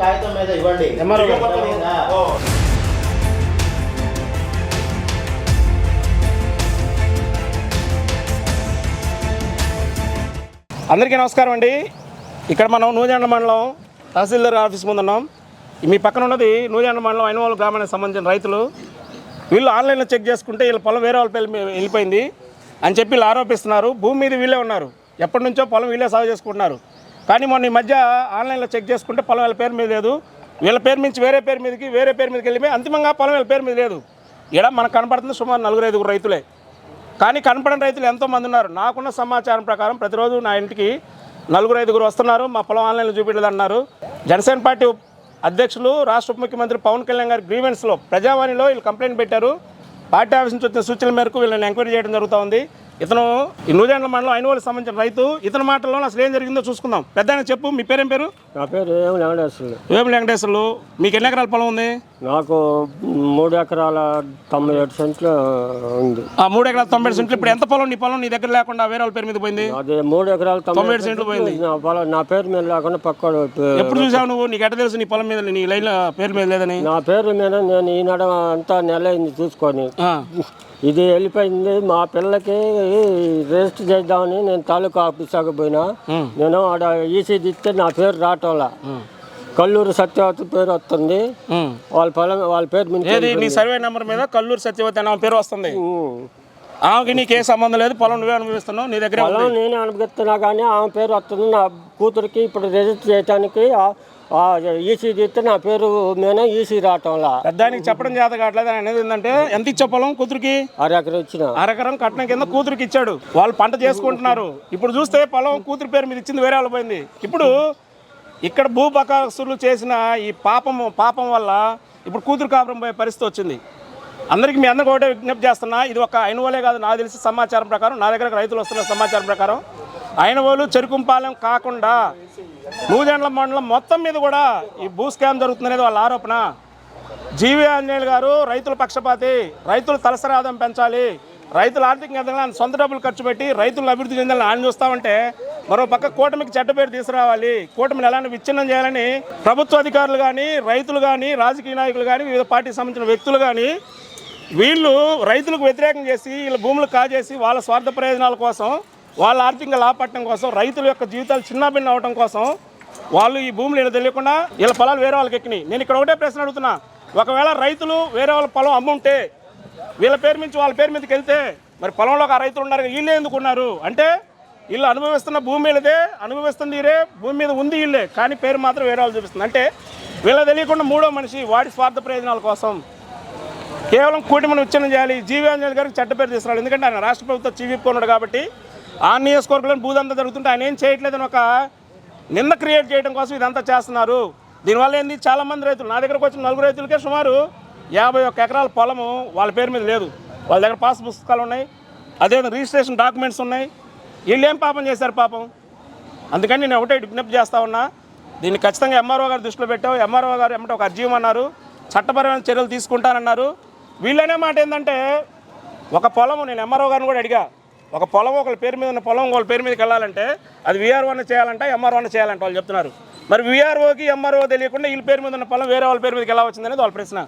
కాగితం మీద ఇవ్వండి. అందరికీ నమస్కారం అండి. ఇక్కడ మనం నూజెండ్ల మండలం తహసీల్దార్ ఆఫీస్ ముందు ఉన్నాం. మీ పక్కన ఉన్నది నూజెండ్ల మండలం ఐనవోలు గ్రామానికి సంబంధించిన రైతులు. వీళ్ళు ఆన్లైన్లో చెక్ చేసుకుంటే వీళ్ళ పొలం వేరే వాళ్ళ పేరు వెళ్ళిపోయింది అని చెప్పి వీళ్ళు ఆరోపిస్తున్నారు. భూమి మీద వీళ్ళే ఉన్నారు, ఎప్పటి నుంచో పొలం వీళ్ళే సాగు చేసుకుంటున్నారు. కానీ మొన్న ఈ మధ్య ఆన్లైన్లో చెక్ చేసుకుంటే పొలం వీళ్ళ పేరు మీద లేదు, వీళ్ళ పేరు నుంచి వేరే పేరు మీదకి వెళ్ళిపోయి అంతిమంగా పొలం వీళ్ళ పేరు మీద లేదు. ఇక్కడ మనకు కనపడుతుంది సుమారు 4-5 రైతులే. కానీ కనపడని రైతులు ఎంతోమంది ఉన్నారు. నాకున్న సమాచారం ప్రకారం ప్రతిరోజు నా ఇంటికి 4-5 వస్తున్నారు, మా పొలం ఆన్లైన్లో చూపించలేదు అన్నారు. జనసేన పార్టీ అధ్యక్షులు రాష్ట్ర ఉప ముఖ్యమంత్రి పవన్ కళ్యాణ్ గారి గ్రీవెన్స్లో ప్రజావాణిలో వీళ్ళు కంప్లైంట్ పెట్టారు. పార్టీ ఆఫీస్ నుంచి వచ్చిన సూచనల మేరకు వీళ్ళని ఎంక్వైరీ చేయడం జరుగుతూ ఉంది. ఇతను ఈ నూజెండ్ల మండలం ఐనవోలుకి సంబంధించిన రైతు. ఇతని మాటల్లో అసలు ఏం జరిగిందో చూసుకుందాం. పెద్ద ఆయన చెప్పు, మీ పేరేం పేరు? నా పేరు వేము వెంకటేశ్వర్లు. మీకు ఎన్ని ఎకరాల పొలం ఉంది? నాకు 3 ఎకరాల 97 సెంట్లు ఉంది. 3 ఎకరాల 97 సెంట్లు. ఇప్పుడు ఎంత పొలం నీ పొలం నీ దగ్గర లేకుండా వేరే వాళ్ళ పేరు మీద పోయింది? అదే 3 ఎకరాల 97 సెంట్లు పోయింది. నా పేరు మీద లేకుండా పక్క. ఎప్పుడు చూసావు నువ్వు? నీకు ఎట్ట తెలుసు నీ పొలం మీద నీ లైన్ పేరు మీద లేదని? నా పేరు మీద నేను ఈనాడు అంతా నెల అయింది చూసుకొని. ఇది వెళ్ళిపోయింది. మా పిల్లకి రిజిస్టర్ చేద్దామని నేను తాలూకా ఆఫీస్ పోయినా. నేను ఆడ ఈసీ ఇస్తే నా పేరు రావటంలా. కల్లూరు సత్యవతి పేరు వస్తుంది. వాళ్ళ పేరు మీద నీ సర్వే నెంబర్ మీద కల్లూరు సత్యవతి అనే పేరు వస్తుంది. ఆమెకి నీకు ఏ సంబంధం లేదు, పొలం నువ్వే అనుభవిస్తున్నావు, నీ దగ్గర పొలం నేనే అనుభవిస్తున్నా. కానీ ఆమె పేరు వస్తుంది. నా కూతురికి ఇప్పుడు రిజిస్టర్ చేయడానికి ఈసీ ఇస్తే నా పేరు మీద ఈసీ రావటంలా. పెద్దానికి చెప్పడం చేత కావట్లేదు. అనేది ఏంటంటే ఎంత ఇచ్చా పొలం కూతురికి? 6 ఎకరం ఇచ్చిన. 6 ఎకరం కట్నం కింద కూతురికి ఇచ్చాడు. వాళ్ళు పంట చేసుకుంటున్నారు. ఇప్పుడు చూస్తే పొలం కూతురు పేరు మీద ఇచ్చింది వేరే వాళ్ళు పోయింది. ఇప్పుడు ఇక్కడ భూబకాసులు చేసిన ఈ పాపం వల్ల ఇప్పుడు కూతురు కాపురం పోయే పరిస్థితి వచ్చింది. అందరికీ మీ అందరికీ ఒకటే విజ్ఞప్తి చేస్తున్నా. ఇది ఒక ఐనవోలే కాదు, నాకు తెలిసి సమాచారం ప్రకారం, నా దగ్గర రైతులు వస్తున్న సమాచారం ప్రకారం ఐనవోలు చెరుకుంపాలెం కాకుండా నూజెండ్ల మండలం మొత్తం మీద కూడా ఈ భూ స్కామ్ జరుగుతుందనేది వాళ్ళ ఆరోపణ. జీవీ ఆంజనేయులు గారు రైతుల పక్షపాతి, రైతులు తలసరి ఆదాయం పెంచాలి, రైతులు ఆర్థికంగా ఎదగాలని సొంత డబ్బులు ఖర్చు పెట్టి రైతులను అభివృద్ధి చెందాలని ఆయన చూస్తామంటే, మరో పక్క కూటమికి చెడ్డ పేరు తీసుకురావాలి, కూటమిని ఎలాంటి విచ్ఛిన్నం చేయాలని ప్రభుత్వ అధికారులు కానీ, రైతులు కానీ, రాజకీయ నాయకులు కానీ, వివిధ పార్టీకి సంబంధించిన వ్యక్తులు కానీ వీళ్ళు రైతులకు వ్యతిరేకం చేసి వీళ్ళ భూములు కాజేసి వాళ్ళ స్వార్థ ప్రయోజనాల కోసం, వాళ్ళ ఆర్థికంగా లాభపడటం కోసం, రైతుల యొక్క జీవితాలు చిన్నాభిన్నం అవడం కోసం వాళ్ళు ఈ భూములు ఇలా తెలియకుండా వీళ్ళ పొలాలు వేరే వాళ్ళకి ఎక్కినాయి. నేను ఇక్కడ ఒకటే ప్రశ్న అడుగుతున్నా. ఒకవేళ రైతులు వేరే వాళ్ళ పొలం అమ్ముంటే వీళ్ళ పేరు నుంచి వాళ్ళ పేరు మీదకి వెళ్తే మరి పొలంలో ఆ రైతులు ఉన్నారు, వీళ్ళే ఎందుకు ఉన్నారు అంటే వీళ్ళు అనుభవిస్తున్న భూమి మీదే అనుభవిస్తుంది వీరే, భూమి మీద ఉంది వీళ్ళే, కానీ పేరు మాత్రం వేరే వాళ్ళు చూపిస్తుంది. అంటే వీళ్ళ తెలియకుండా మూడో మనిషి వాడి స్వార్థ ప్రయోజనాల కోసం కేవలం కూటమిని విచ్ఛిన్నం చేయాలి. జీవీ ఆంజనేయులు గారికి చెడ్డ పేరు తీసుకురావాలి. ఎందుకంటే ఆయన రాష్ట్ర ప్రభుత్వం చీఫ్ ఉన్నాడు కాబట్టి ఆ నియోజకవర్గంలో భూదంతా జరుగుతుంటే ఆయన ఏం చేయట్లేదని ఒక నింద క్రియేట్ చేయడం కోసం ఇదంతా చేస్తున్నారు. దీనివల్ల ఏంది, చాలామంది రైతులు నా దగ్గరకు వచ్చిన 4 రైతులకే సుమారు 51 ఎకరాల పొలము వాళ్ళ పేరు మీద లేదు. వాళ్ళ దగ్గర పాస్ పుస్తకాలు ఉన్నాయి, అదేవిధంగా రిజిస్ట్రేషన్ డాక్యుమెంట్స్ ఉన్నాయి. వీళ్ళు ఏం పాపం చేశారు పాపం? అందుకని నేను ఒకటే విజ్ఞప్తి చేస్తా ఉన్నా. దీన్ని ఖచ్చితంగా ఎంఆర్ఓ గారు దృష్టిలో పెట్టావు. ఎంఆర్ఓ గారు ఏమంటే ఒక అర్జీ అన్నారు, చట్టపరమైన చర్యలు తీసుకుంటానన్నారు. వీళ్ళనే మాట ఏంటంటే ఒక పొలము, నేను ఎంఆర్ఓ గారిని కూడా అడిగా, ఒక పొలం ఒకళ్ళ పేరు మీద ఉన్న పొలం వాళ్ళ పేరు మీదకి వెళ్ళాలంటే అది వీఆర్ఓనే చేయాలంట, ఎంఆర్ఓనే చేయాలంట వాళ్ళు చెప్తున్నారు. మరి వీఆర్ఓకి ఎంఆర్ఓ తెలియకుండా వీళ్ళ పేరు మీద ఉన్న పొలం వేరే వాళ్ళ పేరు మీదకి ఎలా వచ్చిందనేది వాళ్ళ ప్రశ్న.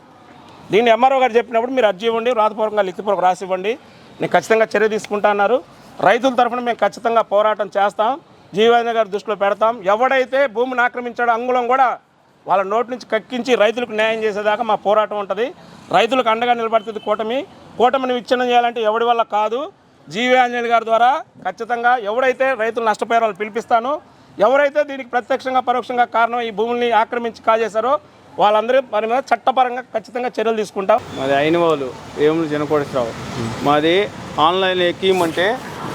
దీన్ని ఎంఆర్ఓ గారు చెప్పినప్పుడు మీరు అర్జీ ఇవ్వండి, రాతపూర్వకంగా లిఖితపూర్వక రాసి ఇవ్వండి, నేను ఖచ్చితంగా చర్య తీసుకుంటా అన్నారు. రైతుల తరఫున మేము ఖచ్చితంగా పోరాటం చేస్తాం, జీవీ ఆంజనేయులు గారి దృష్టిలో పెడతాం. ఎవడైతే భూమిని ఆక్రమించాడో అంగుళం కూడా వాళ్ళ నోటి నుంచి కక్కించి రైతులకు న్యాయం చేసేదాకా మా పోరాటం ఉంటుంది. రైతులకు అండగా నిలబడుతుంది కూటమిని విచ్ఛిన్నం చేయాలంటే ఎవడి వల్ల కాదు. జీవీ ఆంజనేయులు గారి ద్వారా ఖచ్చితంగా ఎవడైతే రైతులు నష్టపోయారో వాళ్ళు పిలిపిస్తాను, ఎవరైతే దీనికి ప్రత్యక్షంగా పరోక్షంగా కారణం ఈ భూముల్ని ఆక్రమించి కాజేశారో వాళ్ళందరూ వారి మీద చట్టపరంగా ఖచ్చితంగా చర్యలు తీసుకుంటాం. మాది ఐనవోలు వేముల జనకోటేశ్వరరావు. మాది ఆన్లైన్ ఎక్కియమంటే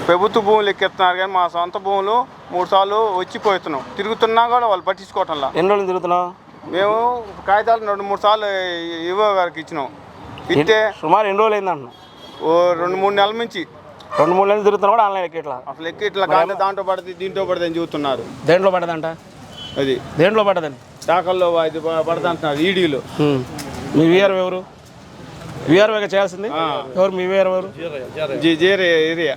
ప్రభుత్వ భూములు ఎక్కిస్తున్నారు, కానీ మా సొంత భూములు 3 సార్లు వచ్చిపోతున్నాం. తిరుగుతున్నా కూడా వాళ్ళు పట్టించుకోవటంలా. ఎన్ని రోజులు తిరుగుతున్నాం? మేము కాగితాలు 2-3 సార్లు ఈవో గారికి ఇచ్చినాం. ఇస్తే సుమారు ఎన్ని రోజులు అయింది అంటున్నాం? ఓ 2-3 నెలల నుంచి 2-3 నెలలు తిరుగుతున్నా కూడా ఆన్లైన్ ఎక్కిట్లా. అసలు ఎక్కిట్లా కానీ దాంట్లో పడుతుంది దీంట్లో పడుతుంది అని చూస్తున్నారు. దేంట్లో పడదంట? అది దేంట్లో పడదని శాఖల్లో అది పడతా అంటున్నారు ఈడీలో. మీ వీఆర్ ఎవరు? వీఆర్ఓగా చేయాల్సింది ఎవరు? మీ వీఆర్ ఎవరు? జేరే ఏరియా.